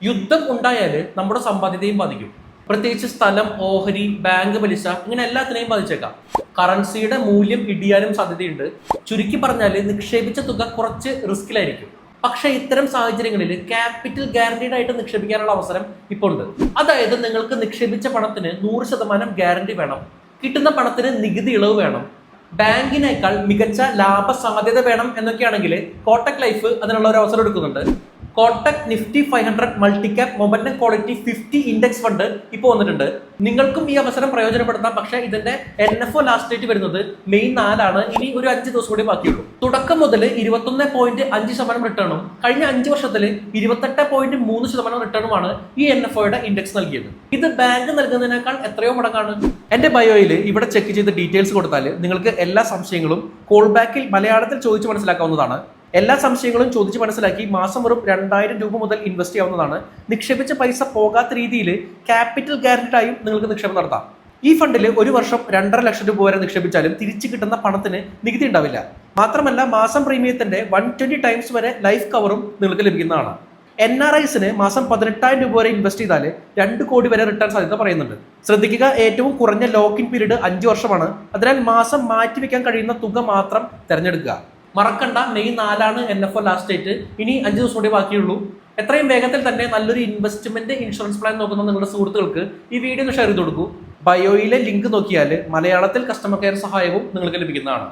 യുദ്ധം ഉണ്ടായാൽ നമ്മുടെ സമ്പാദ്യത്തെയും ബാധിക്കും. പ്രത്യേകിച്ച് സ്ഥലം, ഓഹരി, ബാങ്ക് പലിശ ഇങ്ങനെ എല്ലാത്തിനെയും ബാധിച്ചേക്കാം. കറൻസിയുടെ മൂല്യം ഇടിയാനും സാധ്യതയുണ്ട്. ചുരുക്കി പറഞ്ഞാൽ നിക്ഷേപിച്ച തുക കുറച്ച് റിസ്കിലായിരിക്കും. പക്ഷേ ഇത്തരം സാഹചര്യങ്ങളിൽ ക്യാപിറ്റൽ ഗ്യാരണ്ടീഡ് ആയിട്ട് നിക്ഷേപിക്കാനുള്ള അവസരം ഇപ്പോൾ ഉണ്ട്. അതായത് നിങ്ങൾക്ക് നിക്ഷേപിച്ച പണത്തിന് 100% ഗ്യാരണ്ടി വേണം, കിട്ടുന്ന പണത്തിന് നികുതി ഇളവ് വേണം, ബാങ്കിനേക്കാൾ മികച്ച ലാഭ സാധ്യത വേണം എന്നൊക്കെയാണെങ്കിൽ കോട്ടക് ലൈഫ് അതിനുള്ള ഒരു അവസരം എടുക്കുന്നുണ്ട്. Kotak Nifty 500 multi cap momentum quality 50 index fund ഇപ്പോൾ വന്നിട്ടുണ്ട്. നിങ്ങൾക്കും ഈ അവസരം പ്രയോജനപ്പെടുത്താം. പക്ഷേ ഇതിന്റെ NFO ലാസ്റ്റ് ഡേറ്റ് വരുന്നത് മെയ് 4 ഇനി ഒരു 5 ദിവസം കൂടി ബാക്കിയുള്ളൂ. തുടക്കം മുതൽ 21.5% റിട്ടേണും കഴിഞ്ഞ 5 വർഷത്തിൽ 28.3% റിട്ടേണുമാണ് ഈ NFOയുടെ ഇൻഡെക്സ് നൽകിയത്. ഇത് ബാങ്ക് നൽകുന്നതിനേക്കാൾ എത്രയോ മടങ്ങാണ്. എന്റെ ബയോയിൽ ഇവിടെ ചെക്ക് ചെയ്ത് ഡീറ്റെയിൽസ് കൊടുത്താൽ നിങ്ങൾക്ക് എല്ലാ സംശയങ്ങളും കോൾ ബാക്കിൽ മലയാളത്തിൽ ചോദിച്ചു മനസ്സിലാക്കാവുന്നതാണ്. എല്ലാ സംശയങ്ങളും ചോദിച്ച് മനസ്സിലാക്കി മാസം വെറും 2000 രൂപ മുതൽ ഇൻവെസ്റ്റ് ചെയ്യാവുന്നതാണ്. നിക്ഷേപിച്ച പൈസ പോകാത്ത രീതിയിൽ ക്യാപിറ്റൽ ഗ്യാരണ്ടിയായും നിങ്ങൾക്ക് നിക്ഷേപം നടത്താം. ഈ ഫണ്ടിൽ ഒരു വർഷം 2.5 ലക്ഷം രൂപ വരെ നിക്ഷേപിച്ചാലും തിരിച്ചു കിട്ടുന്ന പണത്തിന് നികുതി ഉണ്ടാവില്ല. മാത്രമല്ല മാസം പ്രീമിയത്തിന്റെ 120 ടൈംസ് വരെ ലൈഫ് കവറും നിങ്ങൾക്ക് ലഭിക്കുന്നതാണ്. NRIസിന് മാസം 18,000 രൂപ വരെ ഇൻവെസ്റ്റ് ചെയ്താൽ 2 കോടി വരെ റിട്ടേൺ സാധ്യത പറയുന്നുണ്ട്. ശ്രദ്ധിക്കുക, ഏറ്റവും കുറഞ്ഞ ലോക്ക് ഇൻ പീരീഡ് 5 വർഷമാണ്. അതിനാൽ മാസം മാറ്റിവെക്കാൻ കഴിയുന്ന തുക മാത്രം തിരഞ്ഞെടുക്കുക. മറക്കണ്ട, മെയ് 4 NFO ലാസ്റ്റ് ഡേറ്റ്. ഇനി 5 ദിവസം കൂടി ബാക്കിയുള്ളൂ. എത്രയും വേഗത്തിൽ തന്നെ നല്ലൊരു ഇൻവെസ്റ്റ്മെന്റ് ഇൻഷുറൻസ് പ്ലാൻ നോക്കുന്ന നിങ്ങളുടെ സുഹൃത്തുക്കൾക്ക് ഈ വീഡിയോ ഒന്ന് ഷെയർ ചെയ്ത് കൊടുക്കൂ. ബയോയിലെ ലിങ്ക് നോക്കിയാൽ മലയാളത്തിൽ കസ്റ്റമർ കെയർ സഹായവും നിങ്ങൾക്ക് ലഭിക്കുന്നതാണ്.